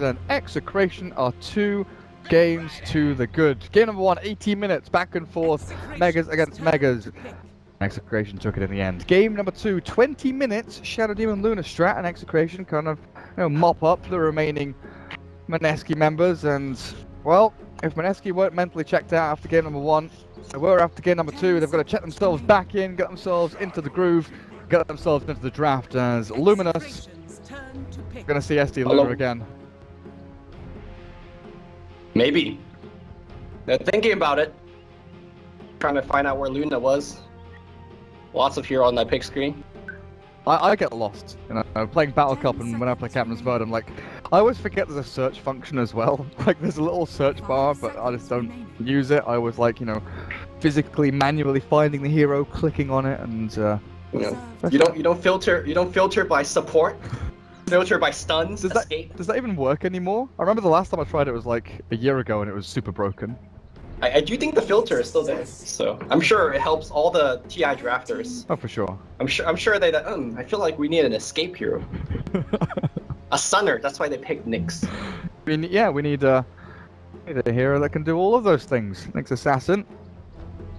and Execration are 2 games to the good. Game number 1, 18 minutes, back and forth, Megas against Megas. Execration took it in the end. Game number 2, 20 minutes, Shadow Demon Luna Strat and Execration kind of mop up the remaining Mineski members, and well, if Mineski weren't mentally checked out after game number 1, they were after game number 2. They've got to check themselves back in, get themselves into the groove, get themselves into the draft as Luminous. Gonna see SD Luna again. Maybe. They're thinking about it. Trying to find out where Luna was. Lots of hero on that pick screen. I get lost, playing Battle Cup, and when I play Captain's Mode, I'm like, I always forget there's a search function as well. Like, there's a little search bar, but I just don't use it. I always like, physically, manually finding the hero, clicking on it, and you don't filter by support. Filter by stuns. Does that even work anymore? I remember the last time I tried it was like a year ago, and it was super broken. I do think the filter is still there, so I'm sure it helps all the TI drafters. Oh, for sure. I'm sure they. I feel like we need an escape hero. A stunner. That's why they picked Nyx. I mean, yeah, we need a hero that can do all of those things. Nyx Assassin,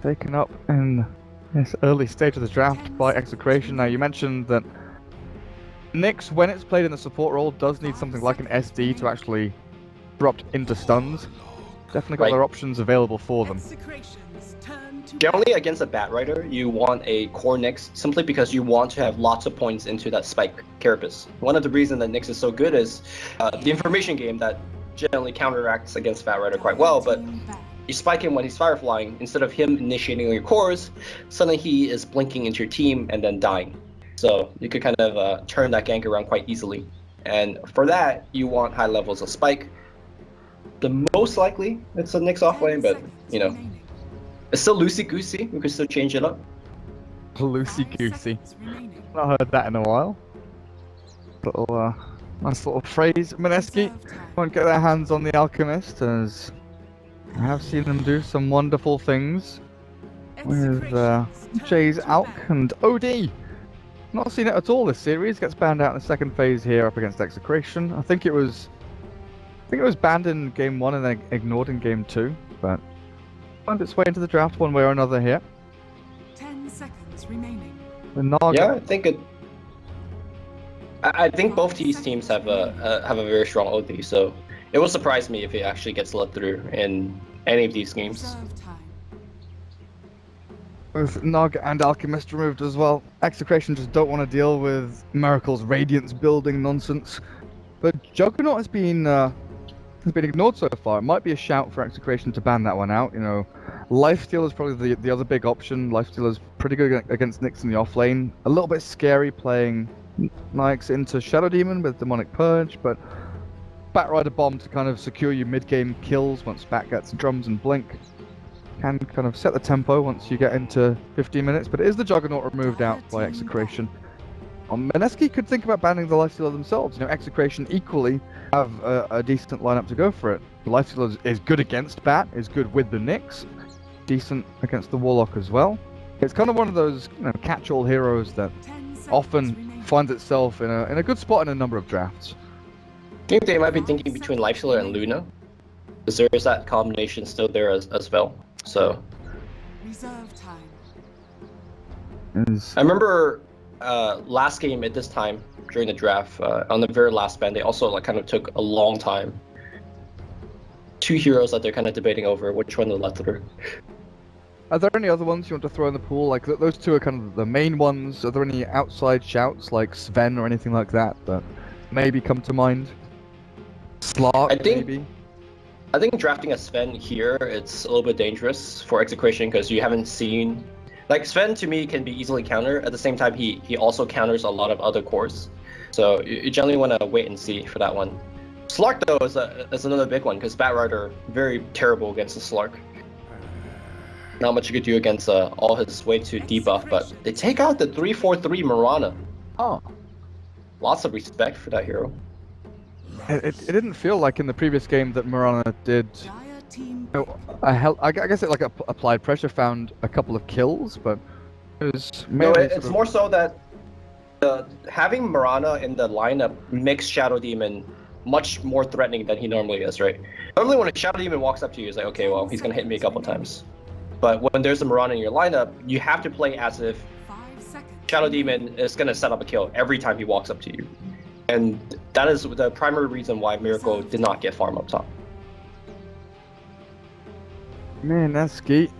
taken up in this early stage of the draft by Execration. Now, you mentioned that Nyx, when it's played in the support role, does need something like an SD to actually drop into stuns. Definitely got their options available for them. Generally, against a Bat Rider, you want a core Nyx simply because you want to have lots of points into that spike carapace. One of the reasons that Nyx is so good is the information game that generally counteracts against Bat Rider quite well, but you spike him when he's fire flying, instead of him initiating your cores, suddenly he is blinking into your team and then dying. So you could kind of turn that gank around quite easily. And for that, you want high levels of spike. The most likely, it's a Nyx offlane, but, it's still loosey-goosey. We could still change it up. Loosey-goosey. Not heard that in a while. Nice little phrase. Mineski won't get their hands on the Alchemist, as I have seen them do some wonderful things with Jay's Alk and OD. Not seen it at all this series. Gets banned out in the second phase here up against Execration. I think it was banned in game 1 and then ignored in game 2, but found its way into the draft one way or another here. 10 seconds remaining. The Naga. Yeah, I think both these teams have a very strong OD, so it will surprise me if it actually gets let through in any of these games. Both Naga and Alchemist removed as well. Execration just don't want to deal with Miracle's Radiance building nonsense. But Juggernaut has been ignored so far. It might be a shout for Execration to ban that one out. Lifesteal is probably the other big option. Lifesteal is pretty good against Nyx in the offlane. A little bit scary playing Nyx into Shadow Demon with Demonic Purge, but Bat Rider Bomb to kind of secure you mid-game kills once Bat gets drums and blink. Can kind of set the tempo once you get into 15 minutes, but it is the Juggernaut removed out by Execration. Mineski could think about banning the Lifestealer themselves. Execration equally have a decent lineup to go for it. The Lifestealer is good against Bat, is good with the Nyx, decent against the Warlock as well. It's kind of one of those catch-all heroes that often finds itself in a good spot in a number of drafts. I think they might be thinking between Lifestealer and Luna, because there is that combination still there as well. So, reserve time. I remember last game at this time during the draft, on the very last ban, they also kind of took a long time. 2 heroes that they're kind of debating over which one to let through. Are there any other ones you want to throw in the pool? Like those two are kind of the main ones. Are there any outside shouts like Sven or anything like that that maybe come to mind? Slark, maybe? I think drafting a Sven here, it's a little bit dangerous for Execration because you haven't seen... Like, Sven to me can be easily countered. At the same time, he also counters a lot of other cores. So you generally want to wait and see for that one. Slark, though, is another big one because Bat Rider, very terrible against the Slark. Not much you could do against all his way to debuff, but they take out the 3/4/3 Mirana. Oh. Lots of respect for that hero. It didn't feel like in the previous game that Mirana did... I guess it applied pressure, found a couple of kills, but it was... No, it's more so that having Mirana in the lineup makes Shadow Demon much more threatening than he normally is, right? Normally when a Shadow Demon walks up to you, it's like, okay, well, he's gonna hit me a couple times. But when there's a Mirana in your lineup, you have to play as if 5 seconds. Shadow Demon is gonna set up a kill every time he walks up to you. And that is the primary reason why Miracle did not get farm up top. Mineski.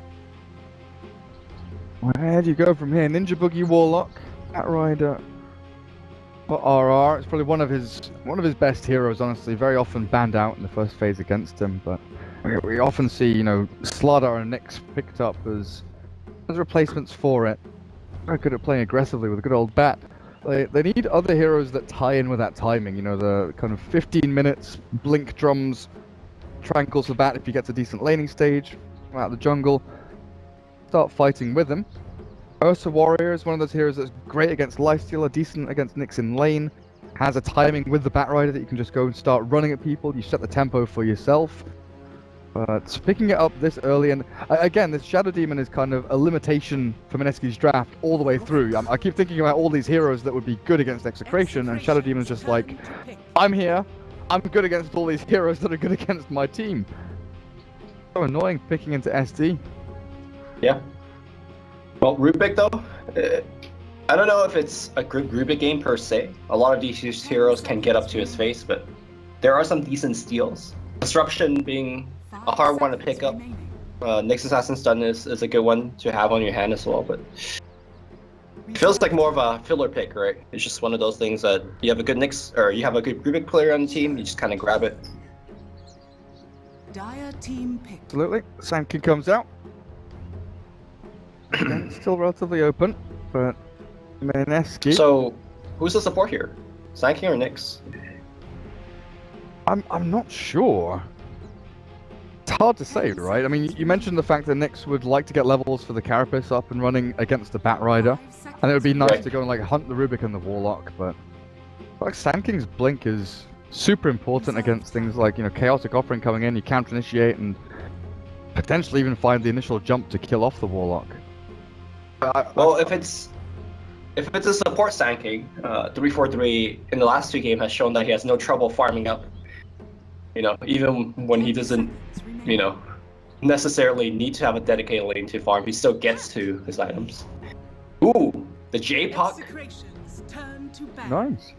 Where do you go from here? Ninja Boogie Warlock, Bat Rider, or RR. It's probably one of his best heroes, honestly. Very often banned out in the first phase against him, but we often see, you know, Slardar and Nyx picked up as replacements for it. Very good at playing aggressively with a good old bat. They need other heroes that tie in with that timing. You know, the kind of 15 minutes, blink drums, tranquils the bat if he gets a decent laning stage, out of the jungle, start fighting with him. Ursa Warrior is one of those heroes that's great against Lifestealer, decent against Nyx in lane, has a timing with the Bat Rider that you can just go and start running at people, you set the tempo for yourself. But picking it up this early, and again, this Shadow Demon is kind of a limitation for Mineski's draft all the way through. I keep thinking about all these heroes that would be good against Execration, and Shadow Demon's just like, I'm here, I'm good against all these heroes that are good against my team. So annoying picking into SD. Yeah. Well, Rubik though, I don't know if it's a good Rubik game per se. A lot of these heroes can get up to his face, but there are some decent steals. Disruption being a hard one to pick up. Nyx Assassin Stun is a good one to have on your hand as well, but it feels like more of a filler pick, right? It's just one of those things that you have a good Nyx, or you have a good Rubik player on the team, you just kind of grab it. Dire team pick. Absolutely. Sankin comes out. Again, still relatively open, but Mineski. So, who's the support here? Sanking or Nyx? I'm not sure. It's hard to say, right? I mean, you mentioned the fact that Nyx would like to get levels for the Carapace up and running against the Bat Rider, and it would be nice Right. to go and like hunt the Rubik and the Warlock, but like Sanking's Blink is super important against things like, you know, Chaotic Offering coming in, you counter initiate and potentially even find the initial jump to kill off the Warlock. Well, if it's a support Sanking, 343 in the last 2 games has shown that he has no trouble farming up. You know, even when he doesn't, you know, necessarily need to have a dedicated lane to farm, he still gets to his items. Ooh, the J-Puck. Execration's turn to bat. Nice.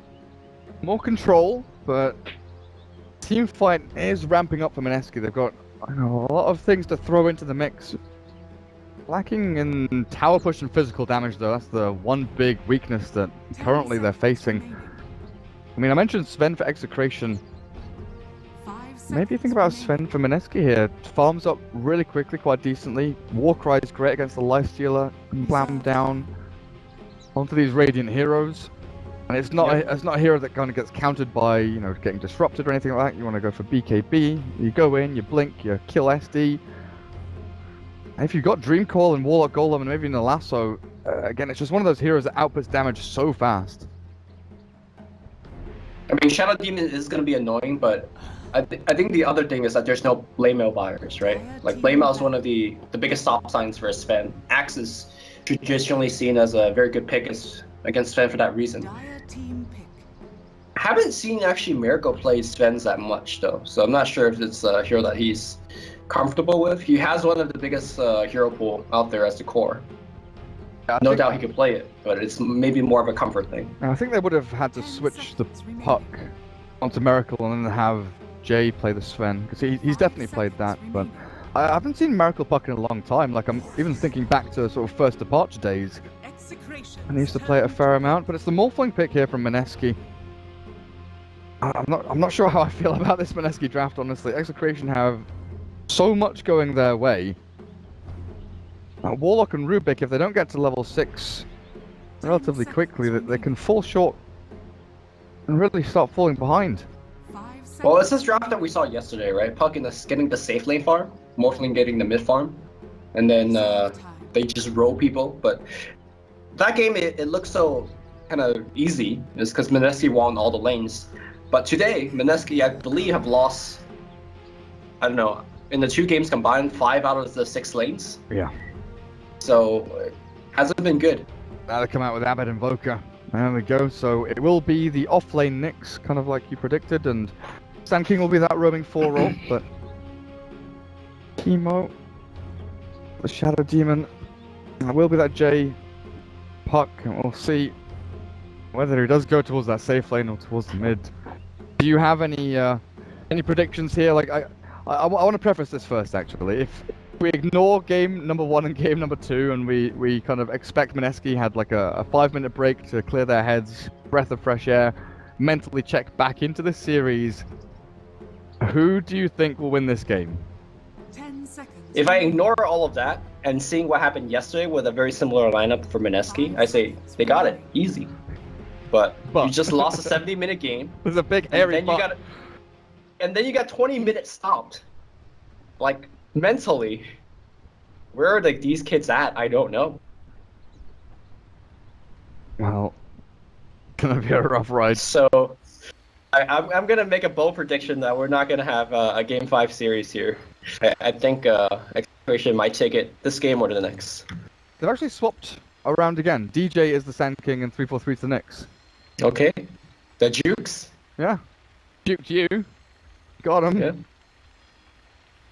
More control, but team fight is ramping up for Mineski. They've got, I know, a lot of things to throw into the mix. Lacking in tower push and physical damage, though. That's the one big weakness that currently they're facing. I mean, I mentioned Sven for Execration. Maybe think about Sven for Mineski here. Farms up really quickly, quite decently. Warcry is great against the Lifestealer. Can blam down onto these Radiant heroes. And it's not a hero that kind of gets countered by, you know, getting disrupted or anything like that. You want to go for BKB. You go in, you blink, you kill SD. And if you've got Dream Call and Warlock Golem and maybe even a Lasso, again, it's just one of those heroes that outputs damage so fast. I mean, Shadow Demon is going to be annoying, but I think the other thing is that there's no Blamemail buyers, right? Like, Blamemail is one of the biggest stop signs for a Sven. Axe is traditionally seen as a very good pick against Sven for that reason. Dire team pick. I haven't seen actually Miracle play Svens that much, though, so I'm not sure if it's a hero that he's comfortable with. He has one of the biggest hero pool out there as the core. No doubt he could play it, but it's maybe more of a comfort thing. I think they would have had to switch the puck onto Miracle and then have Jay play the Sven, because he's definitely played that, but I haven't seen Miracle puck in a long time. Like, I'm even thinking back to sort of first departure days, and he used to play it a fair amount, but it's the Morphling pick here from Mineski. I'm not sure how I feel about this Mineski draft, honestly. Execration have so much going their way. Warlock and Rubik, if they don't get to level 6 relatively quickly, they can fall short and really start falling behind. Well, it's this draft that we saw yesterday, right? Puck getting the safe lane farm, Morphling getting the mid farm, and then they just roll people. But that game, it looks so kind of easy, is because Mineski won all the lanes. But today, Mineski, I believe, have lost, I don't know, in the 2 games combined, 5 out of the 6 lanes. Yeah. So, it hasn't been good. Now they come out with Abbott Invoker. There we go. So it will be the off-lane Nyx, kind of like you predicted, and Sand King will be that roaming 4 role, but Chemo, the Shadow Demon, will be that J Puck, and we'll see whether he does go towards that safe lane or towards the mid. Do you have any predictions here? Like I want to preface this first, actually. If we ignore game number 1 and game number 2, and we kind of expect Mineski had like a 5-minute break to clear their heads, breath of fresh air, mentally check back into this series, who do you think will win this game? 10 seconds. If I ignore all of that and seeing what happened yesterday with a very similar lineup for Mineski, I say they got it easy. But you just lost a 70-minute game. There's a big hairy and then you got 20 minutes stopped. Like, mentally, where are these kids at? I don't know. Well, gonna be a rough ride. So, I'm gonna make a bold prediction that we're not gonna have a Game 5 series here. I think Execration might take it this game or the next. They've actually swapped around again. DJ is the Sand King and 343 to the Nyx. Okay. The Jukes. Yeah. Juked you. Got him. Yeah.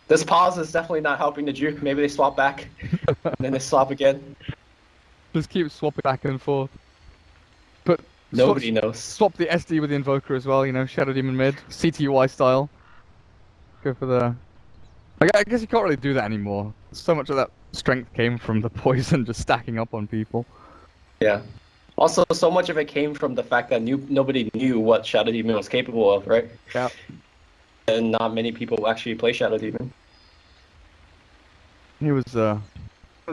This pause is definitely not helping the Juke. Maybe they swap back, and then they swap again. Just keep swapping back and forth. But Nobody knows. Swap the SD with the Invoker as well, you know, Shadow Demon mid, CTY style. Go for the... I guess you can't really do that anymore. So much of that strength came from the poison just stacking up on people. Yeah. Also, so much of it came from the fact that nobody knew what Shadow Demon was capable of, right? Yeah. And not many people actually play Shadow Demon. He was a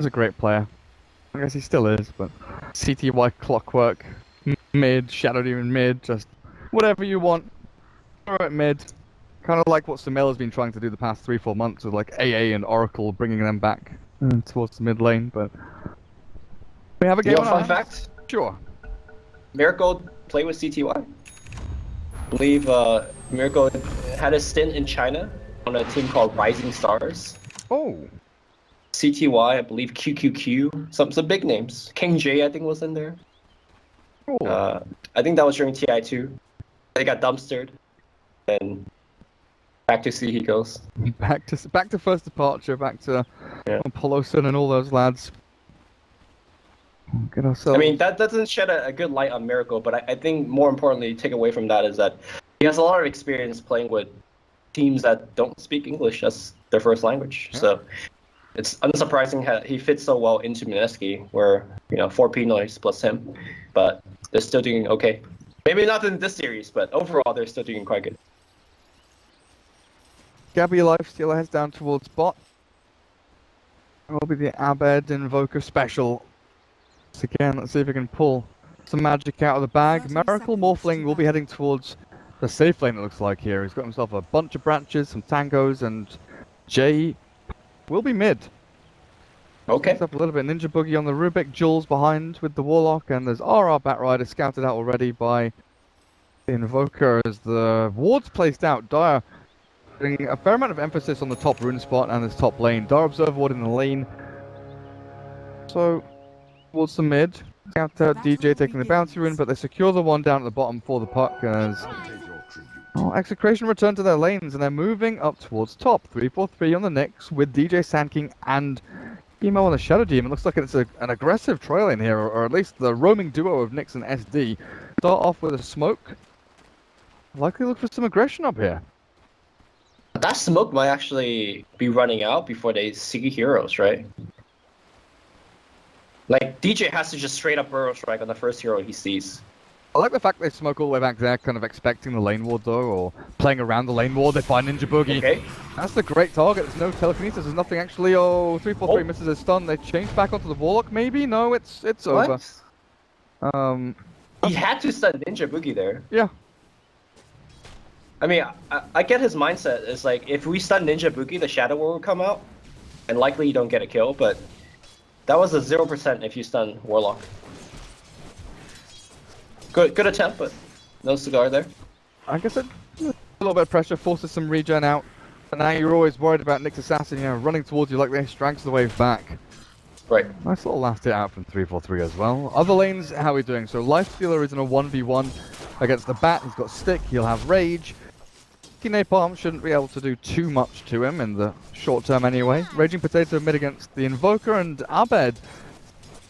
great player. I guess he still is, but CTY Clockwork, mid, Shadow Demon mid, just whatever you want. Throw it mid. Kind of like what Sumail has been trying to do the past 3-4 months with like AA and Oracle, bringing them back towards the mid lane, but... We have a game You on know, our fun hands? fact? Sure. Miracle played with CTY. I believe Miracle had a stint in China on a team called Rising Stars. Oh. CTY, I believe QQQ, some big names. King J, I think, was in there. Cool. I think that was during TI2. They got dumpstered, and back to sea he goes. Back to first departure, back to Yeah. Poloson and all those lads. Get ourselves... I mean, that doesn't shed a good light on Miracle, but I think more importantly, take away from that is that he has a lot of experience playing with teams that don't speak English as their first language. Yeah. So it's unsurprising how he fits so well into Mineski, where, 4 Pinoys plus him, but they're still doing okay. Maybe not in this series, but overall they're still doing quite good. Gabby Lifestealer heads down towards bot. It will be the Abed Invoker special. So again, let's see if we can pull some magic out of the bag. Miracle Morphling will be heading towards the safe lane, it looks like here. He's got himself a bunch of branches, some tangos, and Jay will be mid. Okay. Up a little bit Ninja Boogie on the Rubik, Jules behind with the Warlock, and there's RR Batrider scouted out already by the Invoker as the ward's placed out. Dire putting a fair amount of emphasis on the top rune spot and his top lane. Dire Observer Ward in the lane. So, towards the mid. Scout out DJ taking the bounty rune, but they secure the one down at the bottom for the puck as... Execration return to their lanes, and they're moving up towards top. 3-4-3 on the Nyx with DJ Sand King and Emo on the Shadow Demon. Looks like it's an aggressive trail in here, or at least the roaming duo of Nyx and SD. Start off with a smoke. Likely look for some aggression up here. That smoke might actually be running out before they see heroes, right? Like, DJ has to just straight up burrow strike on the first hero he sees. I like the fact they smoke all the way back there, kind of expecting the lane ward though, or playing around the lane ward. They find Ninja Boogie. Okay. That's a great target. There's no telekinesis. There's nothing actually. Oh, 343 misses his stun. They change back onto the Warlock. Maybe no. It's over. He had to stun Ninja Boogie there. Yeah. I mean, I get his mindset. It's like, if we stun Ninja Boogie, the Shadow War will come out, and likely you don't get a kill, but that was a 0% if you stun Warlock. Good attempt, but no cigar there. I guess a little bit of pressure forces some regen out. And now you're always worried about Nyx Assassin, running towards you like they drags the wave back. Right. Nice little last hit out from 343 as well. Other lanes, how are we doing? So Lifestealer is in a 1v1 against the Bat. He's got Stick, he'll have Rage. Napalm shouldn't be able to do too much to him in the short term anyway. Raging Potato mid against the Invoker, and Abed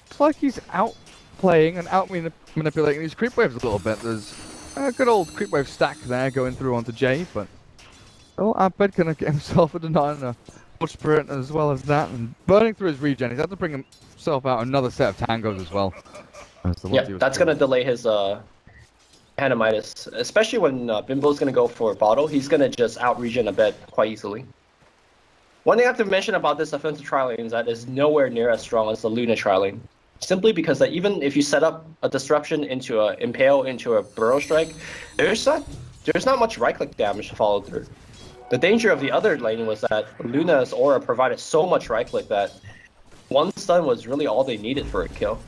looks like he's outplaying and out-manipulating these creep waves a little bit. There's a good old creep wave stack there going through onto Jay, but Abed can get himself a deny and a Forge Spirit as well as that, and burning through his regen. He's had to bring himself out another set of tangos as well. Yeah, that's going to delay his Animitis, especially when Bimbo's going to go for a bottle. He's going to just out-regen a bit quite easily. One thing I have to mention about this offensive tri-lane is that it's nowhere near as strong as the Luna tri-lane. Simply because that even if you set up a Disruption into a Impale into a Burrow Strike, there's not much right-click damage to follow through. The danger of the other lane was that Luna's aura provided so much right-click that one stun was really all they needed for a kill.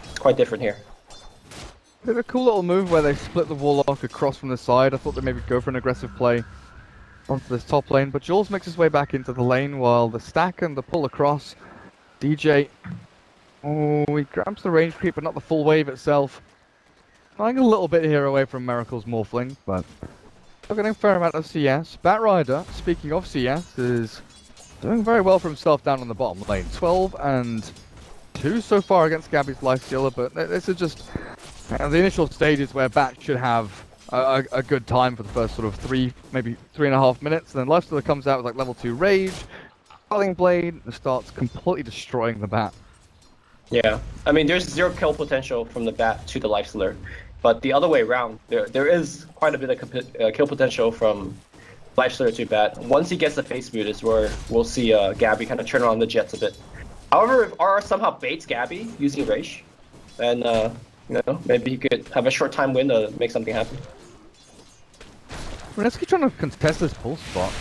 It's quite different here. Did a cool little move where they split the Warlock across from the side. I thought they'd maybe go for an aggressive play onto this top lane, but Jules makes his way back into the lane while the stack and the pull across. DJ, he grabs the range creep, but not the full wave itself. Flying a little bit here away from Miracle's Morphling, but still getting a fair amount of CS. Batrider, speaking of CS, is doing very well for himself down on the bottom lane. 12 and 2 so far against Gabby's Lifestealer, but this is just the initial stages where Bat should have a good time for the first sort of 3, maybe 3.5 minutes, and then Lifestealer comes out with like level 2 Rage, Falling Blade, and starts completely destroying the Bat. Yeah, I mean, there's 0 kill potential from the Bat to the Lifestealer, but the other way around, there is quite a bit of kill potential from Lifestealer to Bat. Once he gets the face boot is where we'll see Gabby kind of turn on the jets a bit. However, if R somehow baits Gabby using Rage, then you know, maybe he could have a short time win to make something happen. Mineski trying to contest this pull spot.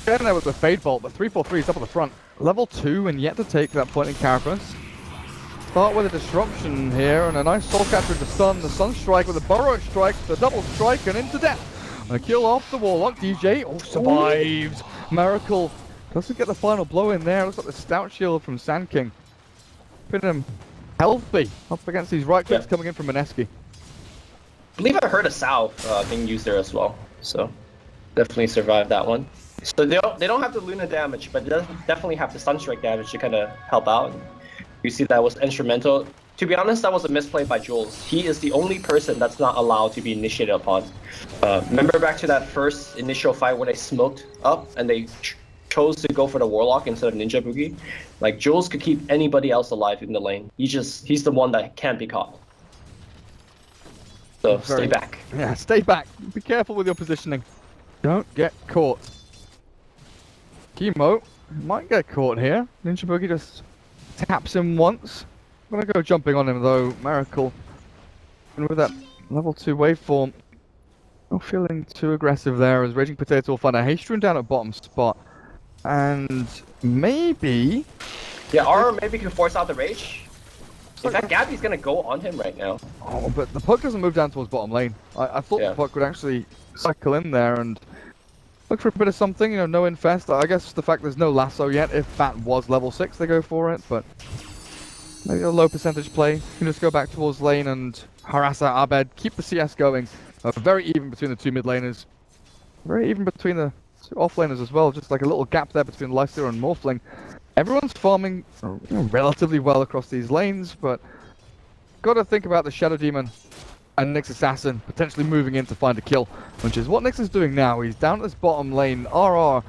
Getting there with the Fade Bolt, but 343 is up at the front. Level 2 and yet to take that point in Carapace. Start with a Disruption here and a nice Soul Catcher into stun. The Sun Strike with a Burrow Strike, the double strike and into death. A kill off the Warlock. DJ survives. Miracle doesn't get the final blow in there. Looks like the Stout Shield from Sand King. Pin him healthy up against these right clicks coming in from Mineski. I believe I heard a salve being used there as well, so definitely survived that one. So they don't have the Luna damage, but they definitely have the Sunstrike damage to kind of help out. You see that was instrumental. To be honest, that was a misplay by Jules. He is the only person that's not allowed to be initiated upon. Remember back to that first initial fight where they smoked up and they chose to go for the Warlock instead of Ninja Boogie? Like, Jules could keep anybody else alive in the lane. He's the one that can't be caught. So stay back. Yeah, stay back. Be careful with your positioning. Don't get caught. Chemo might get caught here. Ninja Boogie just taps him once. I'm gonna go jumping on him though. Miracle. And with that level 2 waveform, not feeling too aggressive there as Raging Potato will find a haste rune down at bottom spot. And maybe... Yeah, or maybe can force out the Rage. In fact, Gabby's gonna go on him right now. Oh, but the puck doesn't move down towards bottom lane. I thought the puck would actually cycle in there and look for a bit of something, you know, no infest. I guess the fact there's no lasso yet. If Bat was level 6, they go for it, but maybe a low percentage play. You can just go back towards lane and harass out Abed. Keep the CS going. Very even between the 2 mid laners. Very even between the 2 off laners as well. Just like a little gap there between Lifestealer and Morphling. Everyone's farming relatively well across these lanes, but got to think about the Shadow Demon and Nyx Assassin potentially moving in to find a kill, which is what Nyx is doing now. He's down at this bottom lane. RR,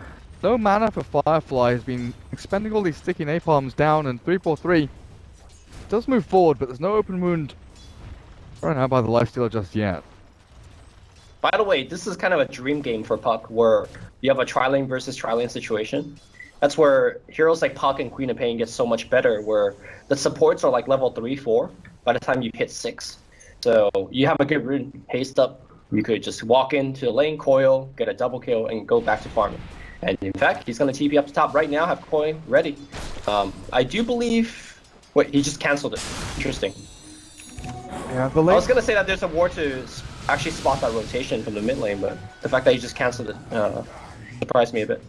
no mana for Firefly, has been expending all these sticky napalms down, and 343 does move forward, but there's no open wound right now by the Lifestealer just yet. By the way, this is kind of a dream game for Puck, where you have a tri-lane versus tri-lane situation. That's where heroes like Puck and Queen of Pain get so much better, where the supports are like level 3, 4 by the time you hit 6. So you have a good rune, haste up, you could just walk into the lane, coil, get a double kill, and go back to farming. And in fact, he's going to TP up the top right now, have coin ready. I do believe... Wait, he just cancelled it. Interesting. Yeah, the lane... I was going to say that there's a war to actually spot that rotation from the mid lane, but the fact that he just cancelled it surprised me a bit.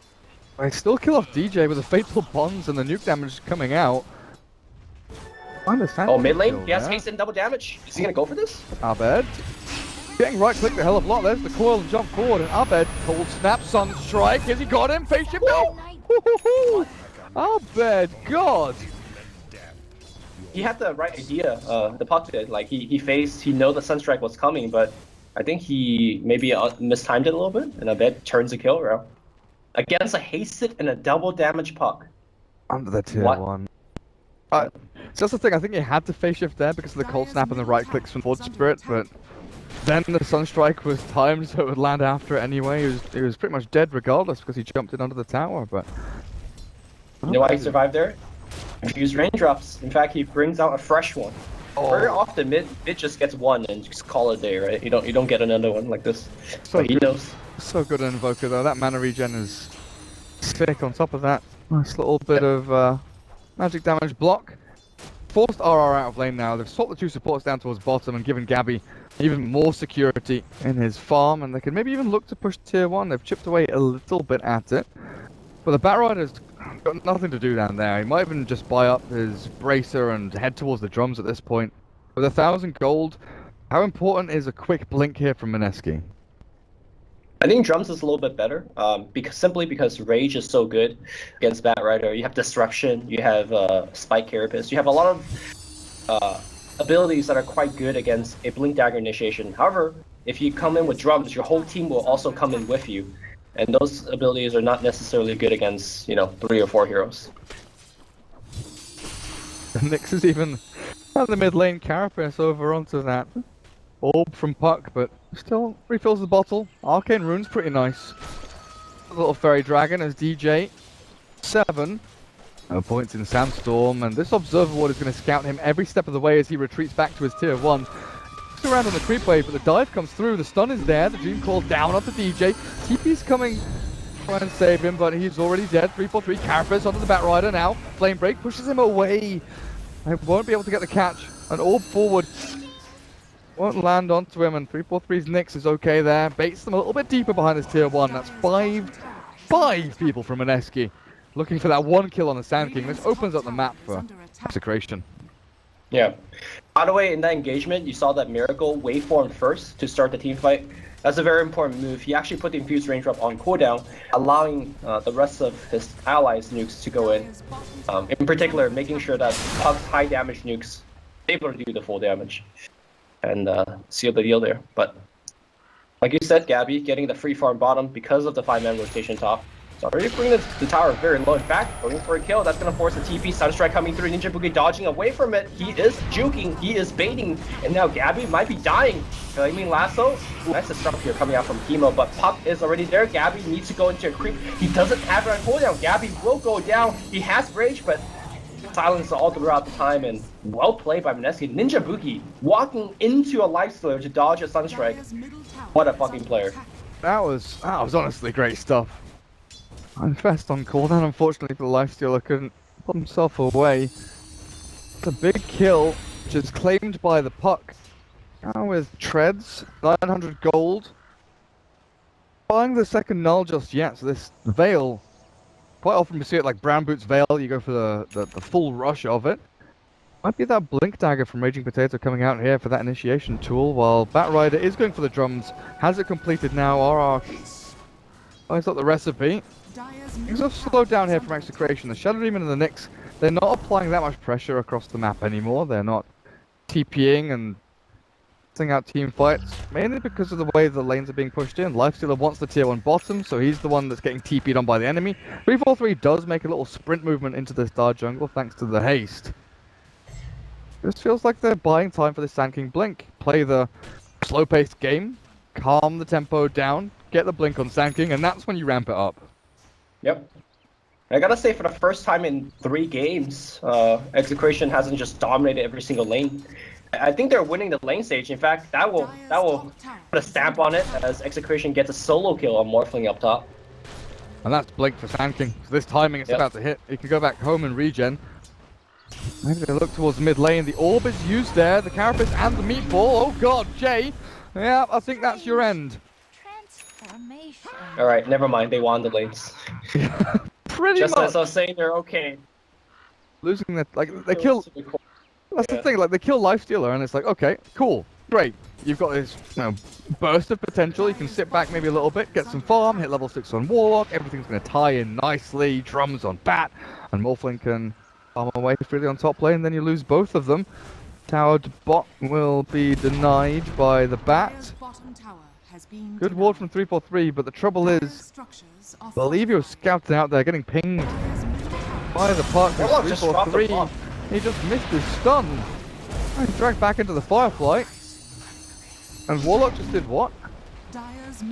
They still kill off DJ with the fatal bonds and the nuke damage coming out. Oh, mid lane? He has haste and double damage. Is he gonna go for this? Abed getting right clicked a hell of a lot. There's the coil and jump forward, and Abed cold snap, sun strike. Has he got him? Face shift. No! Abed, God! He had the right idea. The puck did. Like he faced. He know the sunstrike was coming, but I think he maybe mistimed it a little bit, and Abed turns the kill around against a hasted and a double damage puck. Under the tier 1. So that's the thing. I think he had to face shift there because of the cold snap and the right clicks from Forge Spirit, but then the sunstrike was timed so it would land after it anyway. He was pretty much dead regardless because he jumped in under the tower. But you know why he survived there? Infused raindrops. In fact, he brings out a fresh one. Oh. Very often, mid just gets one and just call it a day, right? You don't get another one like this. So but he knows. So good an Invoker though. That mana regen is sick. On top of that, nice little bit of magic damage block. Forced RR out of lane now. They've swapped the 2 supports down towards bottom and given Gabby even more security in his farm, and they can maybe even look to push tier 1. They've chipped away a little bit at it, but the Batrider's got nothing to do down there. He might even just buy up his bracer and head towards the drums at this point. With 1,000 gold, how important is a quick blink here from Mineski? I think drums is a little bit better, simply because rage is so good against Batrider. You have disruption, you have spike carapace, you have a lot of abilities that are quite good against a blink dagger initiation. However, if you come in with drums, your whole team will also come in with you, and those abilities are not necessarily good against 3 or 4 heroes. Nyx is even at the mid lane carapace over onto that orb from Puck, but still refills the bottle. Arcane Rune's pretty nice. A little fairy dragon as DJ 7 points in Sandstorm, and this Observer Ward is going to scout him every step of the way as he retreats back to his tier 1. He's around on the creep wave, but the dive comes through, the stun is there, the Dream Call down onto DJ. TP's coming to try and save him, but he's already dead. 343 Carapace onto the Batrider now. Flame Break pushes him away. I won't be able to get the catch. An orb forward won't land onto him, and 343's Nyx is okay there. Baits them a little bit deeper behind his tier 1. That's five people from Mineski looking for that 1 kill on the Sand King. This opens up the map for Execration. Yeah. By the way, in that engagement, you saw that Miracle waveform first to start the team fight. That's a very important move. He actually put the Infused Raindrop on cooldown, allowing the rest of his allies' nukes to go in. In particular, making sure that Puck's high damage nukes able to do the full damage and seal the deal there. But like you said, Gabby, getting the free farm bottom because of the 5-man rotation top. So already bringing the tower very low. In fact, going for a kill. That's going to force the TP. Sunstrike coming through. Ninja Boogie dodging away from it. He is juking. He is baiting. And now Gabby might be dying. Flaming Lasso. Nice disrupt here coming out from Chemo. But Puck is already there. Gabby needs to go into a creep. He doesn't have it on cooldown. Gabby will go down. He has Rage, but silence all throughout the time. And well played by Mineski. Ninja Boogie walking into a Lifestealer to dodge a Sunstrike. What a fucking player. That was honestly great stuff. Unfest on cooldown, unfortunately for the Lifestealer, couldn't put himself away. It's a big kill, which is claimed by the Puck. Now with Treads, 900 gold. Buying the second null just yet, so this Veil, quite often we see it like Brown Boots Veil, you go for the full rush of it. Might be that Blink Dagger from Raging Potato coming out here for that initiation tool, while Batrider is going for the drums. Has it completed now? RR finds out the recipe. Things have slowed down here from Execration. The Shadow Demon and the Nyx, they're not applying that much pressure across the map anymore. They're not TPing and setting out team fights, mainly because of the way the lanes are being pushed in. Lifestealer wants the tier 1 bottom, so he's the one that's getting TP'd on by the enemy. 343 does make a little sprint movement into this dark jungle thanks to the haste. This feels like they're buying time for the Sand King blink. Play the slow-paced game, calm the tempo down, get the blink on Sand King, and that's when you ramp it up. Yep. I gotta say, for the first time in 3 games, Execration hasn't just dominated every single lane. I think they're winning the lane stage. In fact, that will put a stamp on it as Execration gets a solo kill on Morphling up top. And that's blink for Sand King. So this timing it's about to hit. He can go back home and regen. Maybe they look towards mid lane. The orb is used there, the carapace and the meatball. Oh god, Jay. Yeah, I think that's your end. Alright, never mind, they won the lanes. Pretty Just much. as I was saying, they're okay. Losing that, like, they kill. That's the thing, like, they kill Lifestealer, and it's like, okay, cool, great. You've got this, burst of potential. You can sit back maybe a little bit, get some farm, hit level 6 on Warlock. Everything's going to tie in nicely. Drums on Bat, and Morphling can farm away freely on top lane. Then you lose both of them. Towered bot will be denied by the Bat. Good ward from 343, but the trouble is, I believe he was scouted out there, getting pinged by the park from 343. He just missed his stun. And dragged back into the Firefly. And Warlock just did what?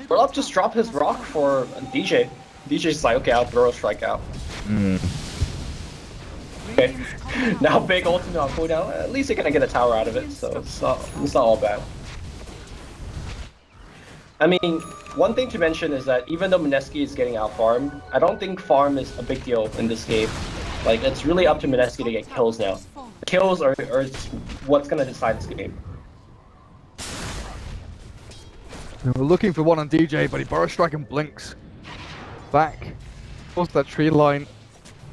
Warlock just dropped his rock for DJ. DJ's like, okay, I'll throw a strike out. Okay. Now big ultimate on cooldown. At least you're gonna get a tower out of it, so it's not all bad. I mean, one thing to mention is that even though Mineski is getting out farmed, I don't think farm is a big deal in this game. Like, it's really up to Mineski to get kills now. Kills are what's gonna decide this game. We're looking for one on DJ, but he Burrow Strike and blinks. Back. Towards that tree line.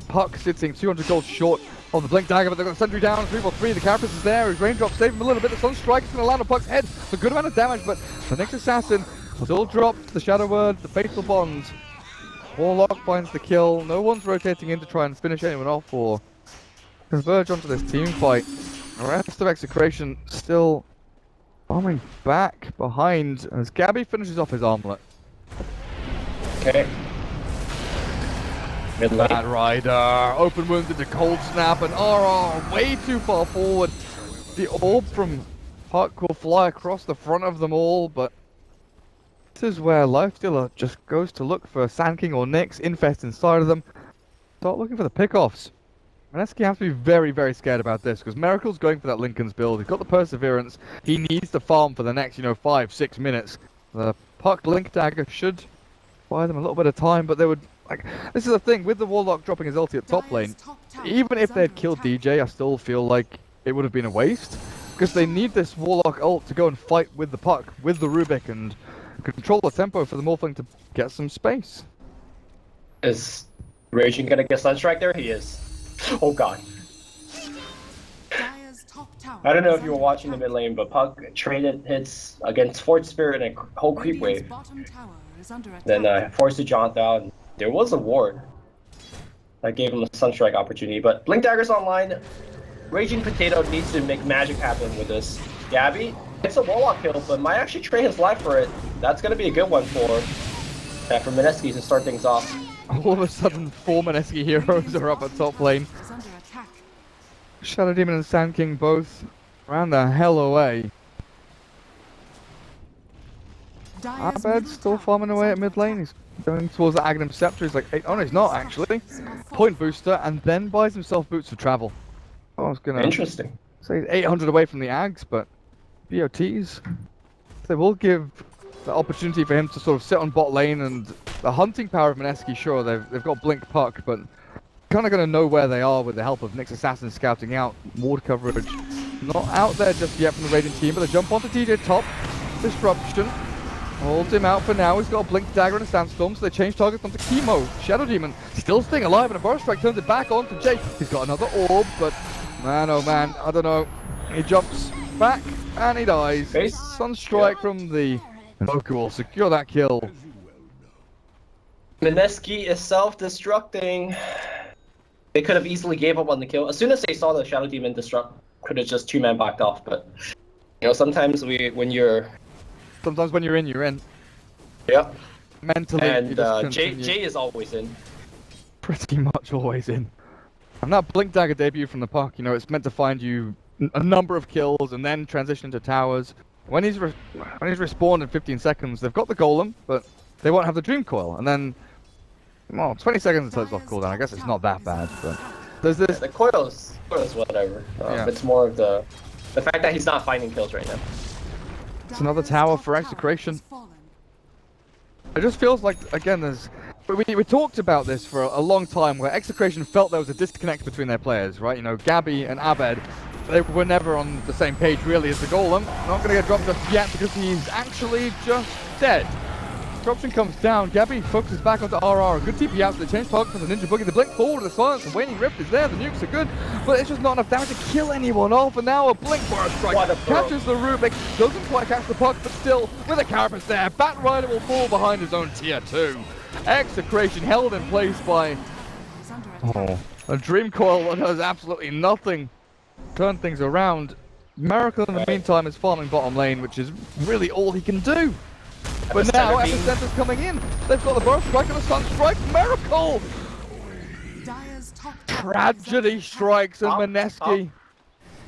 Puck sitting 200 gold short of the Blink Dagger, but they've got the sentry down. 343, the Carapace is there. His raindrop saved him a little bit. The Sunstrike is going to land on Puck's head. It's a good amount of damage, but the next assassin still dropped the Shadow Word, the Fatal Bond. Warlock finds the kill. No one's rotating in to try and finish anyone off or converge onto this team fight. The rest of Execration still farming back behind as Gabby finishes off his armlet. Okay. Bad Rider, open wounds into Cold Snap, and RR way too far forward. The orb from Puck will fly across the front of them all, but this is where Lifestealer just goes to look for Sand King or Nyx, infest inside of them. Start looking for the pickoffs. Mineski has to be very, very scared about this, because Miracle's going for that Lincoln's build. He's got the Perseverance. He needs to farm for the next, 5-6 minutes. The Puck Link Dagger should buy them a little bit of time, but they would, this is the thing, with the Warlock dropping his ulti at top lane, even if they had killed DJ, I still feel like it would have been a waste, because they need this Warlock ult to go and fight with the Puck, with the Rubik, and control the tempo for the Morphling to get some space. Is Raging gonna get Sunstrike there? He is. Oh god. I don't know if you were watching the mid lane, but Puck traded hits against Fort Spirit and a whole creep wave. Then forced the Jaunt out, and there was a ward that gave him a Sunstrike opportunity, but Blink Dagger's online. Raging Potato needs to make magic happen with this. Gabby, it's a Warlock kill, but might actually trade his life for it. That's going to be a good one for Mineski to start things off. All of a sudden, 4 Mineski heroes are up at top lane. Shadow Demon and Sand King both ran the hell away. Abed's still farming away at mid lane. He's going towards the Aghanim Scepter. He's like, oh no, he's not actually. Point booster, and then buys himself boots for travel. I was gonna say 800 away from the Ags, but BOTs, they will give the opportunity for him to sort of sit on bot lane, and the hunting power of Mineski, sure, they've got Blink Puck, but kind of going to know where they are with the help of Nyx Assassin scouting out. Ward coverage not out there just yet from the Radiant team, but they jump onto DJ top. Disruption holds him out for now. He's got a Blink Dagger and a Sandstorm, so they change targets onto Chemo. Shadow Demon still staying alive, and a Burrow Strike turns it back onto Jay. He's got another orb, but man, oh man, I don't know. He jumps back and he dies. Sunstrike from the Invoker will secure that kill. Mineski is self-destructing. They could have easily gave up on the kill. As soon as they saw the Shadow Demon destruct, could have just two-man backed off, but sometimes when you're in, you're in. Yep. Mentally, and Jay is always in. Pretty much always in. And that Blink Dagger debut from the Puck, it's meant to find you a number of kills and then transition to towers. When he's respawned in 15 seconds, they've got the Golem, but they won't have the Dream Coil. And then, 20 seconds until it's off cooldown. I guess it's not that bad, but there's this. Yeah, the coil's whatever. It's more of the fact that he's not finding kills right now. It's another tower for Execration. It just feels like, again, we talked about this for a long time, where Execration felt there was a disconnect between their players, right? Gabby and Abed, they were never on the same page really as the Golem. Not going to get dropped just yet because he's actually just dead. Disruption comes down. Gabby focuses back onto RR. Good TP out to the change target for the Ninja Boogie. The blink forward to the silence. The waning rift is there. The nukes are good, but it's just not enough damage to kill anyone off. And now a blink burst strike catches the Rubik. Doesn't quite catch the puck, but still with a carapace there. Bat Rider will fall behind his own tier 2. Execration held in place by a Dream Coil that does absolutely nothing. Turn things around. Miracle in the meantime is farming bottom lane, which is really all he can do. But now Epicenter's coming in. They've got the burst strike and the sun strike. Miracle! Tragedy strikes and Mineski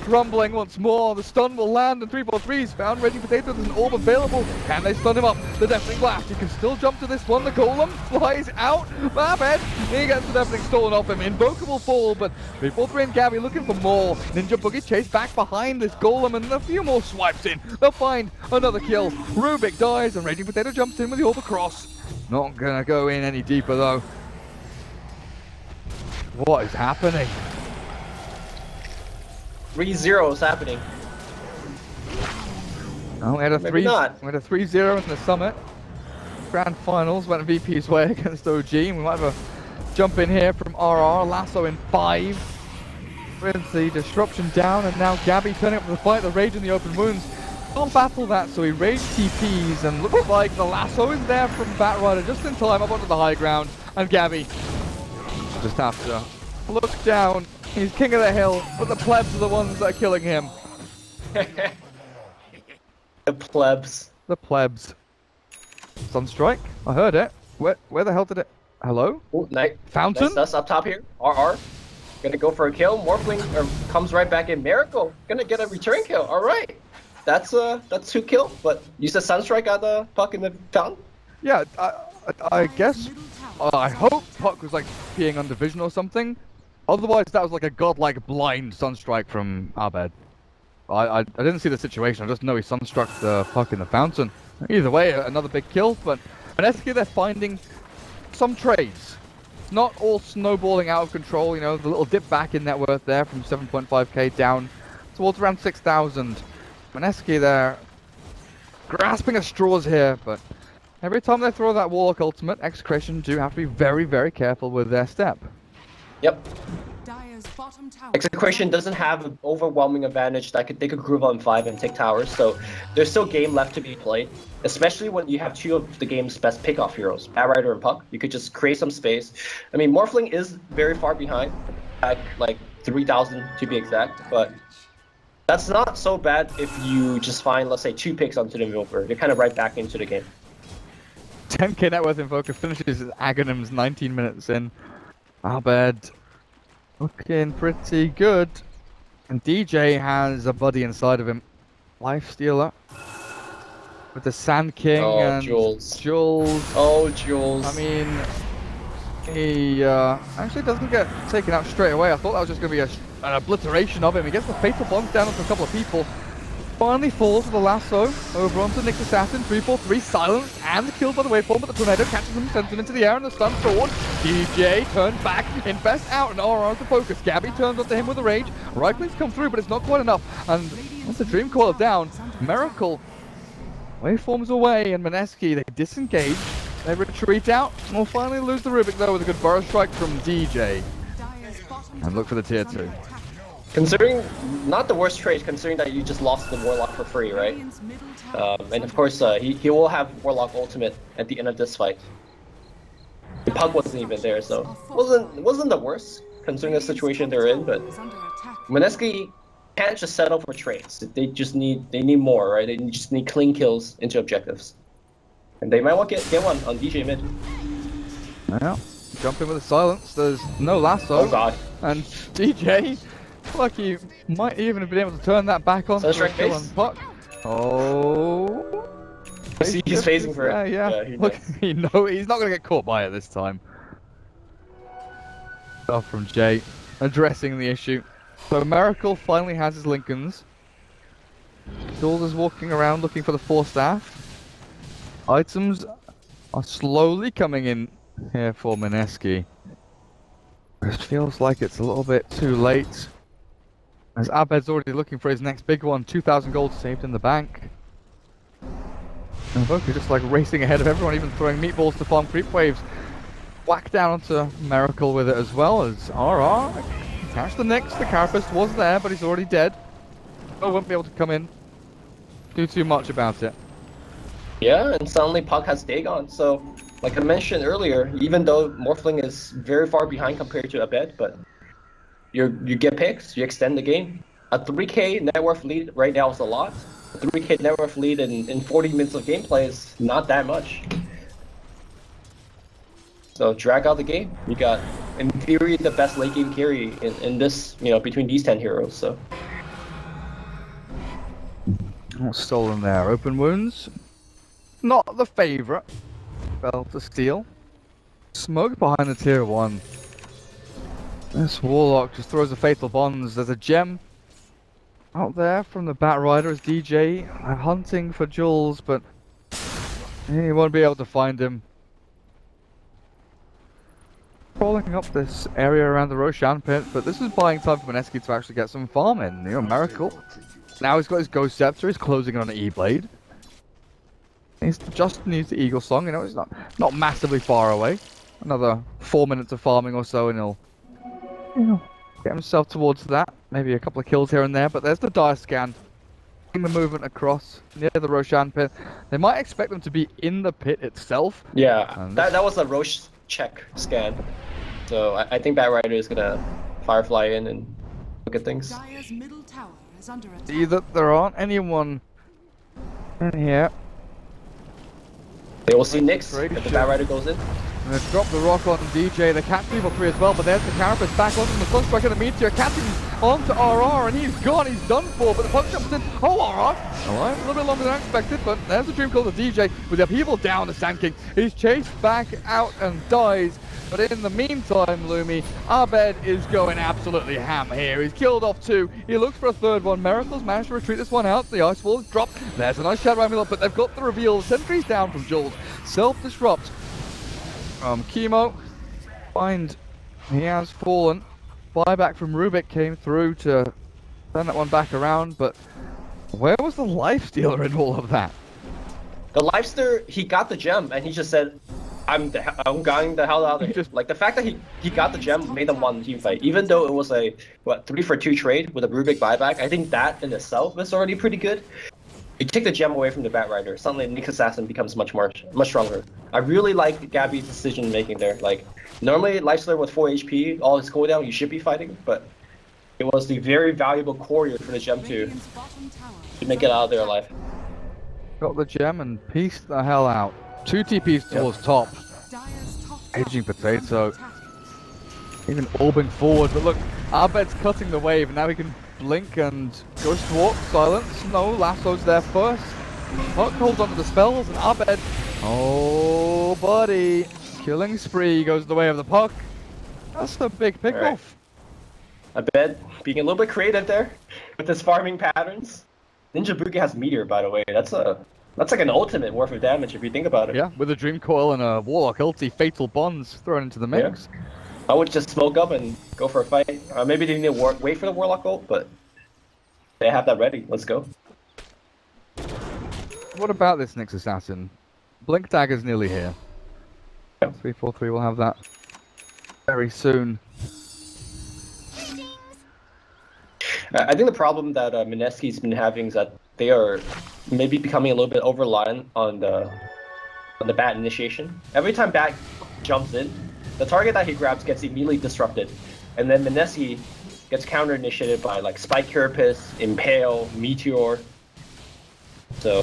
crumbling once more. The stun will land and 343's found. Raging Potato, there's an orb available. Can they stun him up? The Deafening Blast. He can still jump to this one. The Golem flies out. Babhead, he gets the Deafening stolen off him. Invocable fall, but 343 and Gabby looking for more. Ninja Boogie chase back behind this Golem and a few more swipes in. They'll find another kill. Rubik dies and Raging Potato jumps in with the orb across. Not gonna go in any deeper though. What is happening? 3-0 is happening. Oh, we had a 3-0 in the summit. Grand finals went VP's way against OG. We might have a jump in here from RR. Lasso in 5. With the disruption down, and now Gabby turning up for the fight. The rage in the open wounds. Can't battle that, so he rage TPs, and looks like the lasso is there from Bat Rider just in time up onto the high ground. And Gabby just have to look down. He's king of the hill, but the plebs are the ones that are killing him. The plebs. The plebs. Sunstrike? I heard it. Where the hell did it? Hello? Ooh, nice. Fountain? Nice up top here. RR. Gonna go for a kill. Morphling comes right back in. Miracle. Gonna get a return kill. Alright. That's 2 kills, but you said Sunstrike got the puck in the fountain? Yeah, I guess. I hope puck was like being on division or something. Otherwise, that was like a godlike blind sunstrike from Abed. I didn't see the situation. I just know he sunstruck the puck in the fountain. Either way, another big kill. But Mineski, they're finding some trades. It's not all snowballing out of control. You know, the little dip back in net worth there from 7.5k down towards around 6,000. Mineski, they're grasping at straws here, but every time they throw that Warlock ultimate, Execration do have to be very, very careful with their step. Yep. Execration doesn't have an overwhelming advantage that they could groove on 5 and take towers, so there's still game left to be played. Especially when you have 2 of the game's best pickoff heroes, Bat Rider and Puck. You could just create some space. I mean, Morphling is very far behind, at like 3,000 to be exact, but that's not so bad if you just find, let's say, 2 picks onto the Invoker. You're kind of right back into the game. 10k net worth Invoker finishes his Aghanims 19 minutes in. Abed looking pretty good. And DJ has a buddy inside of him. Lifestealer. With the Sand King and Jules. Oh, Jules. I mean, he actually doesn't get taken out straight away. I thought that was just going to be an obliteration of him. He gets the Fatal Bombs down onto a couple of people. Finally falls with the lasso over onto Nick's Assassin. 343 silenced and killed by the waveform, but the tornado catches him, sends him into the air, and the stun sword. DJ turns back, Infest out, and RR's the focus. Gabby turns onto him with a rage. Right clicks come through, but it's not quite enough. And once the Dream Coil down, Miracle waveforms away, and Mineski, they disengage. They retreat out, and will finally lose the Rubik though with a good burst strike from DJ. And look for the tier 2. Considering, not the worst trade, considering that you just lost the Warlock for free, right? And of course, he will have Warlock ultimate at the end of this fight. The Pug wasn't even there, so wasn't the worst, considering the situation they're in, but Mineski can't just settle for trades. They need more, right? They just need clean kills into objectives. And they might want to get one on DJ mid. Well, jump in with a silence, there's no lasso. Oh god. And DJ, like he might even have been able to turn that back on for a kill on Puck. Oh. See, he's phasing for it. Yeah. Look, he's not going to get caught by it this time. Stuff from Jay, addressing the issue. So Miracle finally has his Lincolns. Jules is walking around looking for the 4 staff. Items are slowly coming in here for Mineski. It feels like it's a little bit too late. As Abed's already looking for his next big one, 2,000 gold saved in the bank. And Voka just like racing ahead of everyone, even throwing meatballs to farm creep waves. Whack down onto Miracle with it as well as RR. Catch the Nyx, the Carapace was there, but he's already dead. Oh, won't be able to come in. Do too much about it. Yeah, and suddenly Puck has Dagon. So, like I mentioned earlier, even though Morphling is very far behind compared to Abed, but you get picks, you extend the game. A 3k net worth lead right now is a lot. A 3k net worth lead in 40 minutes of gameplay is not that much. So drag out the game. You got, in theory, the best late game carry in this, between these 10 heroes. So. What's stolen there? Open wounds. Not the favorite. Bell to steal. Smoke behind the tier 1. This Warlock just throws the fatal bonds. There's a gem out there from the Bat Rider as DJ. They're hunting for Jules, but he won't be able to find him. Crawling up this area around the Roshan pit, but this is buying time for Mineski to actually get some farm in. Miracle. Now he's got his Ghost Scepter, he's closing on an E-Blade. He just needs the Eagle Song, it's not massively far away. Another 4 minutes of farming or so and he'll get himself towards that. Maybe a couple of kills here and there, but there's the Dire Scan. The movement across near the Roshan pit. They might expect them to be in the pit itself. Yeah, that was a Roche check scan. So I think Bat Rider is gonna Firefly in and look at things. Dire's middle tower is under attack. See that there aren't anyone in here. They will see Nyx if the Bat Rider goes in. And they've dropped the rock on DJ. They catch people 3 as well, but there's the Carapace back onto the Sunstrike and the Meteor. Catching onto RR, and he's gone, he's done for, but the punch jumps in. Oh, RR! Alright, a little bit longer than expected, but there's the Dream Call to DJ with the upheaval down to Sand King. He's chased back out and dies. But in the meantime, Lumi, Abed is going absolutely ham here. He's killed off 2. He looks for a 3rd one. Miracles managed to retreat this one out. The ice wall is dropped. There's a nice shadow amulet, but they've got the reveal. Sentry's down from Jules. Self-disrupt. Chemo. He has fallen. Buyback from Rubik came through to turn that one back around, but where was the Lifestealer in all of that? The Lifestealer, he got the gem and he just said, I'm going the hell out of here. Like the fact that he got the gem made them won the team fight. Even though it was a 3-for-2 trade with a Rubik buyback, I think that in itself is already pretty good. You take the gem away from the Bat Rider, suddenly Nyx Assassin becomes much stronger. I really like Gabby's decision making there. Like normally Lifestealer with 4 HP, all his cooldown you should be fighting, but it was the very valuable courier for the gem to make it out of there alive. Got the gem and pieced the hell out. 2 TPs towards top. Aging Potato. Even orbing forward, but look, Abed's cutting the wave, and now he can blink and Ghost Walk, silence. No, Lasso's there first. Puck holds onto the spells, and Abed, oh buddy, killing spree goes the way of the Puck. That's the big pickoff. Abed being a little bit creative there with his farming patterns. Ninja Buki has Meteor, by the way. That's like an ultimate worth of damage if you think about it. Yeah, with a Dream Coil and a Warlock ulti, Fatal Bonds thrown into the mix. Yeah. I would just smoke up and go for a fight. Maybe they need to wait for the Warlock ult, but they have that ready. Let's go. What about this Nyx Assassin? Blink Dagger's nearly here. Yeah. 343 will have that very soon. I think the problem that Mineski's been having is that they are maybe becoming a little bit over-reliant on the Bat initiation. Every time Bat jumps in, the target that he grabs gets immediately disrupted, and then Mineski gets counter-initiated by like Spike Carapace, Impale, Meteor. So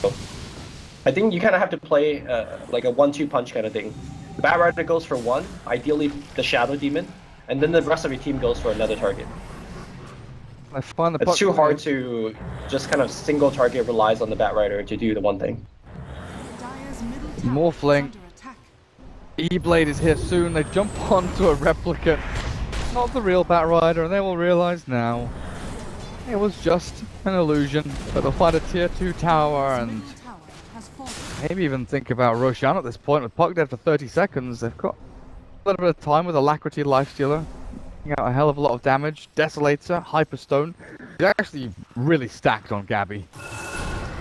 I think you kind of have to play like a 1-2 punch kind of thing. The Bat Rider goes for 1, ideally the Shadow Demon, and then the rest of your team goes for another target. I find the It's too hard to just kind of single target relies on the Bat Rider to do the one thing. Morphling. E-Blade is here soon. They jump onto a replicate. Not the real Bat Rider, and they will realize now it was just an illusion. But they'll find a tier 2 tower and maybe even think about Roshan at this point. With Puck dead for 30 seconds, they've got a little bit of time with Alacrity Lifestealer. Out a hell of a lot of damage. Desolator, Hyperstone. He's actually really stacked on Gabby.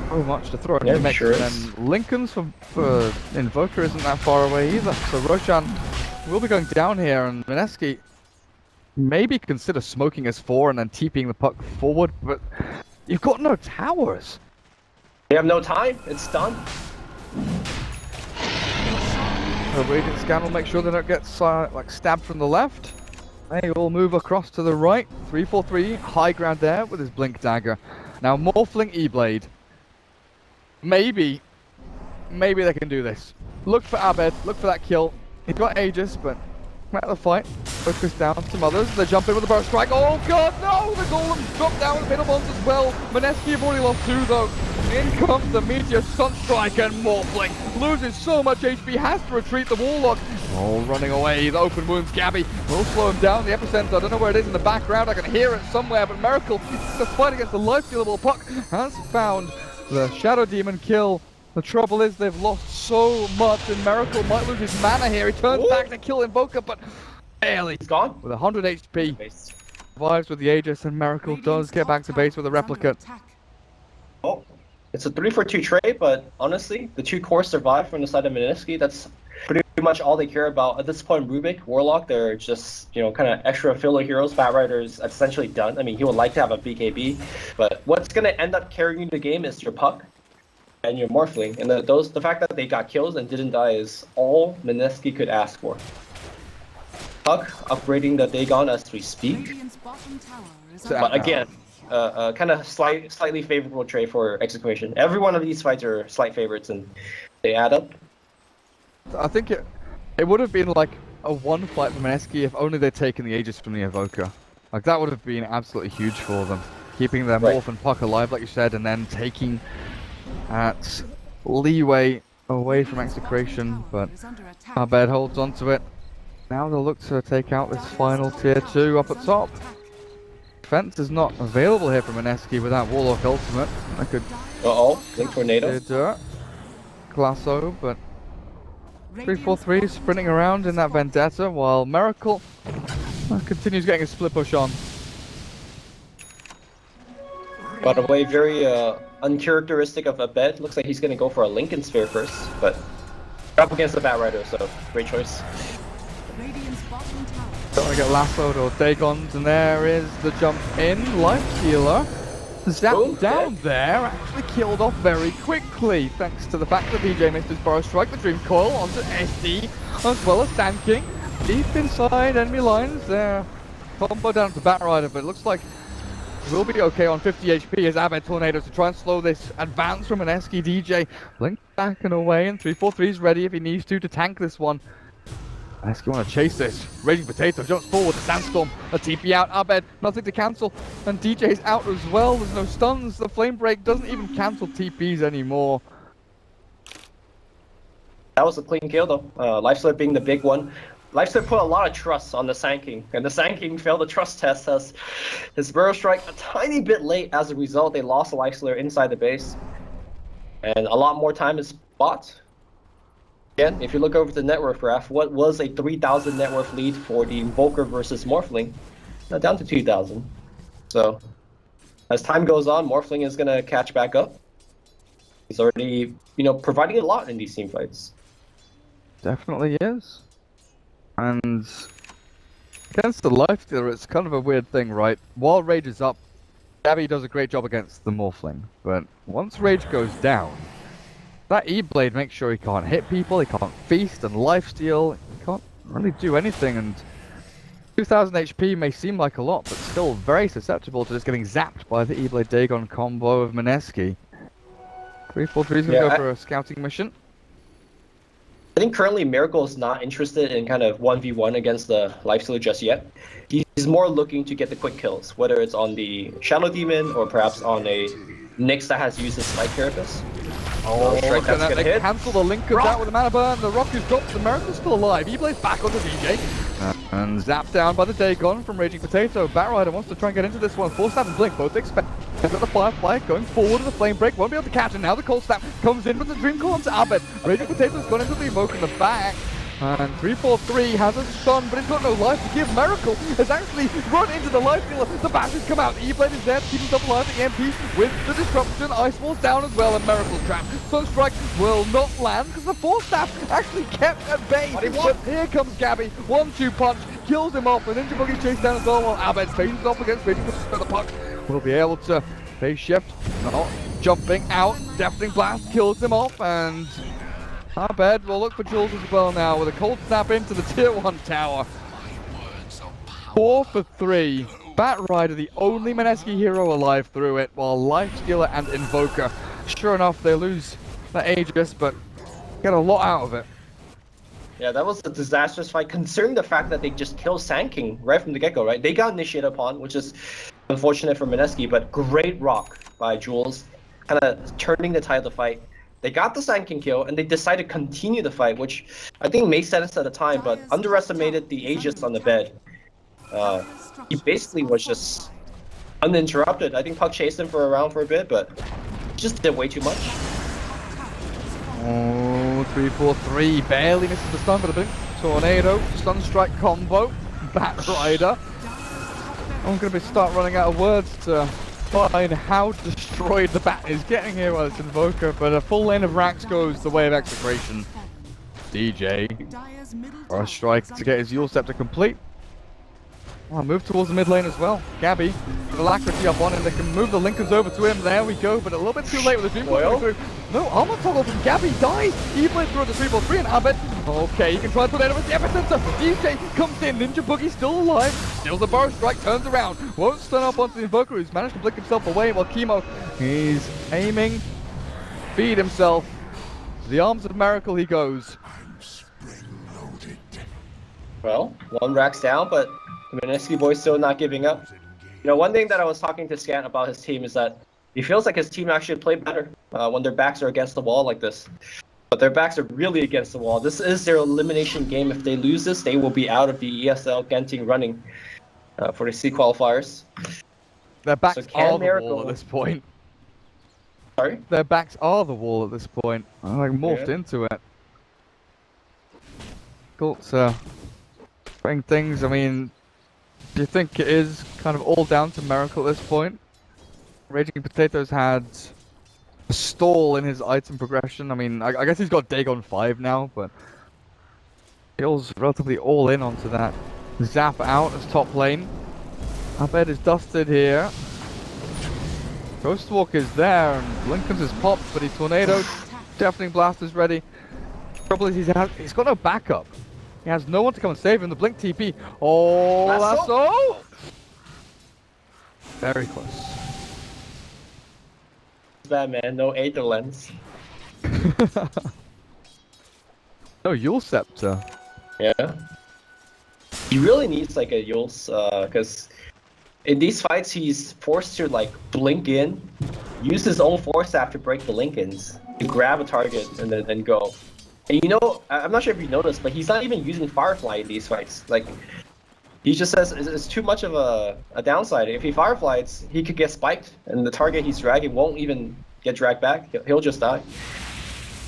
so much to throw in Yeah, the mix. sure And is. then Lincoln's for Invoker isn't that far away either. So Roshan will be going down here, and Mineski maybe consider smoking as 4 and then TPing the puck forward, but you've got no towers. They have no time. It's done. The Radiant Scan will make sure they don't get like stabbed from the left. They will move across to the right. 3-4-3, high ground there with his Blink Dagger. Now Morphling E-Blade. Maybe they can do this. Look for Abed, look for that kill. He's got Aegis, but out of the fight. Focus down some others. They jump in with a burst strike. Oh god, no! The Golem dropped down with middle bombs as well. Mineski have already lost 2 though. In comes the Meteor Sunstrike, and Morphling loses so much HP, has to retreat. The Warlock all running away. The open wounds, Gabby will slow him down. The epicenter, I don't know where it is in the background. I can hear it somewhere, but Miracle, the fight against the life-stealable puck, has found the Shadow Demon kill. The trouble is they've lost so much, and Miracle might lose his mana here. He turns back to kill Invoker, but barely. He's gone. With 100 HP, Base. survives with the Aegis, and Miracle does get back to base with a replicant. Oh, it's a 3-for-2 trade, but honestly, the 2 cores survive from the side of Mineski. That's pretty much all they care about. At this point, Rubik, Warlock, they're just, you know, kind of extra filler heroes. Batrider's essentially done. I mean, he would like to have a BKB, but what's going to end up carrying the game is your puck and your Morphling. And the fact that they got kills and didn't die is all Mineski could ask for. Puck upgrading the Dagon as we speak. But again, kind of slightly favorable trade for Execration. Every one of these fights are slight favorites, and they add up. I think it would have been like a 1 fight for Mineski if only they'd taken the Aegis from the Evoker. Like that would have been absolutely huge for them. Keeping their Morph and Puck alive, like you said, and then taking at leeway away from Execration, but Abed holds onto it. Now they'll look to take out this final tier 2 up at top. Defense is not available here from Mineski without Warlock Ultimate. I could Link Tornado. Glasso, but 3-4-3 sprinting around in that Vendetta while Miracle continues getting a split push on. By the way, very uncharacteristic of Abed. Looks like he's going to go for a Lincoln Sphere first, but up against the Batrider, so great choice. Don't want to get lassoed or Dagons, and there is the jump in. Life Stealer zapped down there, actually killed off very quickly, thanks to the fact that BJ missed his Burrow Strike. The Dream Coil onto SD, as well as Sand King. Deep inside enemy lines there. Combo down to Batrider, but it looks like we'll be okay on 50 HP as Abed Tornadoes to try and slow this advance from an Eski DJ. Blink back and away, and 3-4-3 is ready if he needs to tank this one. Eski want to chase this. Raging Potato jumps forward, the Sandstorm, a TP out, Abed, nothing to cancel, and DJ's out as well, there's no stuns, the Flame Break doesn't even cancel TPs anymore. That was a clean kill though, Lifeslip being the big one. Lifeslip put a lot of trust on the Sand King, and the Sand King failed the trust test as his Burrow Strike a tiny bit late. As a result, they lost the Lifeslayer inside the base, and a lot more time is bought. Again, if you look over the net worth graph, what was a 3,000 net worth lead for the Invoker versus Morphling, now down to 2,000. So, as time goes on, Morphling is going to catch back up. He's already, providing a lot in these team fights. Definitely is. And against the Life Stealer, it's kind of a weird thing, right? While Rage is up, Gabby does a great job against the Morphling, but once Rage goes down, that E-Blade makes sure he can't hit people, he can't feast and lifesteal, he can't really do anything, and 2000 HP may seem like a lot, but still very susceptible to just getting zapped by the E-Blade Dagon combo of Mineski. 3-4-3 is going to go for a scouting mission. I think currently Miracle is not interested in kind of 1v1 against the Lifestealer just yet. He's more looking to get the quick kills, whether it's on the Shadow Demon or perhaps on a Nyx that has used his Spike Carapace. Oh, look at that, they cancel the link of that with the mana burn. The Rock is dropped, the Miracle's still alive. E-Blade's back onto DJ. And zapped down by the Dagon from Raging Potato. Batrider wants to try and get into this one. Force Snap and Blink both expect. He's got the Firefly going forward with the Flame Break. Won't be able to catch it. Now the Cold Snap comes in with the Dream Call onto Abed. Raging Potato's gone into the Evoke in the back. And 343 has a stun, but he's got no life to give. Miracle has actually run into the life dealer. The bash has come out. The E-Blade is there to keep himself alive. The EMP with the disruption. Ice falls down as well, and Miracle's trapped. Sunstrike will not land because the Force Staff actually kept at bay. But here comes Gabby. 1-2 punch kills him off. And Ninja Boogie's chased down as well, while Abed's faces off against Vision. The puck will be able to phase shift. Not jumping out. Deafening Blast kills him off, and Abed will look for Jules as well now with a cold snap into the tier 1 tower. 4 for 3. Bat Rider, the only Mineski hero alive through it, while Life Stealer and Invoker, sure enough, they lose the Aegis, but get a lot out of it. Yeah, that was a disastrous fight, considering the fact that they just killed Sand King right from the get-go, right? They got initiated upon, which is unfortunate for Mineski, but great rock by Jules, kind of turning the tide of the fight. They got the Sand King kill, and they decided to continue the fight, which I think made sense at the time, but underestimated the Aegis on the bed. He basically was just uninterrupted. I think Puck chased him for a bit, but just did way too much. Oh, 343 barely misses the stun, but a big tornado, Sunstrike combo, Bat Rider. I'm going to start running out of words to find how destroyed the Bat is getting here while it's Invoker, but a full lane of racks goes the way of Execration. DJ, or a strike to get his Yule Scepter complete. Oh, move towards the mid lane as well. Gabby, with Alacrity up on him, they can move the Linkers over to him. There we go, but a little bit too late with the Dream coming through. No, armor toggle from Gabby dies. He played through the 343 and Abed. Okay, you can try to tornado with the epicenter. DJ comes in, Ninja Boogie still alive. Steals the Burrow Strike, turns around. Won't stun up onto the Invoker, who's managed to blink himself away while Chemo, he's aiming. Feed himself. To the arms of Miracle he goes. Well, one rack's down, but the Mineski boys still not giving up. You know, one thing that I was talking to XctN about his team is that he feels like his team actually played better when their backs are against the wall like this. But their backs are really against the wall. This is their elimination game. If they lose this, they will be out of the ESL Genting running for the C qualifiers. Their backs are the Miracle wall at this point. Sorry? Their backs are the wall at this point. I like morphed into it. Colt, putting things, I mean, do you think it is kind of all down to Miracle at this point? Raging Potatoes had a stall in his item progression. I mean, I guess he's got Dagon 5 now, but feels relatively all in onto that. Zap out as top lane. Abed is dusted here. Ghostwalk is there, and Lincoln's is popped, but he's tornadoed. Deafening Blast is ready. Trouble is he's got no backup. He has no one to come and save him. The Blink TP. Oh, Lasso! Very close. It's bad, man. No Aether Lens. No Yule Scepter. Yeah. He really needs like a Yule's, because in these fights he's forced to like blink in, use his own force staff to break the Linkens, to grab a target and then go. And you know, I'm not sure if you noticed, but he's not even using Firefly in these fights. Like, he just says it's too much of a downside. If he Fireflies, he could get spiked, and the target he's dragging won't even get dragged back. He'll just die.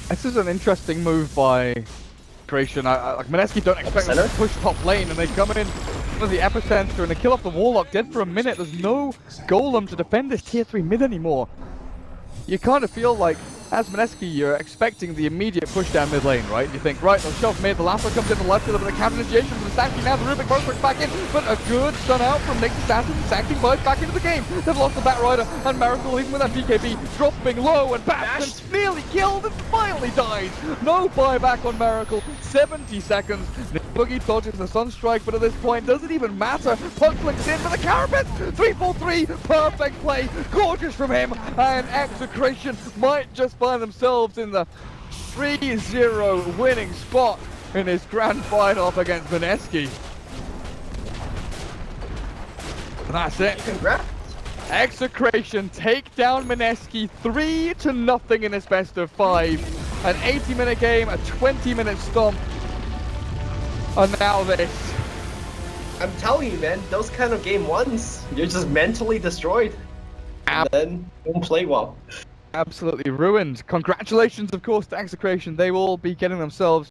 This is an interesting move by Creation. Like Mineski don't expect them to push top lane, and they come in with the epicenter and they kill off the Warlock dead for a minute. There's no golem to defend this tier 3 mid anymore. You kind of feel like, as Mineski, you're expecting the immediate push down mid lane, right? You think, right, they'll shove mid, the Lasso comes in, the left fielder with a counter initiation from the Sanctum, now the Rubik Burst back in, but a good stun out from Nick Assassin, Sanctum buys back into the game. They've lost the Bat Rider, and Miracle, even with that BKB, dropping low, and Bat nearly killed and finally dies. No buyback on Miracle, 70 seconds. Boogie dodges the Sunstrike, but at this point, doesn't even matter. Puck flicks in for the Carabin, 3-4-3, perfect play, gorgeous from him, and Execration might just find themselves in the 3-0 winning spot in his grand final up against Mineski. That's it. Congrats. Execration take down Mineski 3-0 in this best of 5. An 80-minute game, a 20-minute stomp. And now this. I'm telling you, man, those kind of game ones, you're just mentally destroyed. And then don't play well. Absolutely ruined. Congratulations, of course, to Execration. They will be getting themselves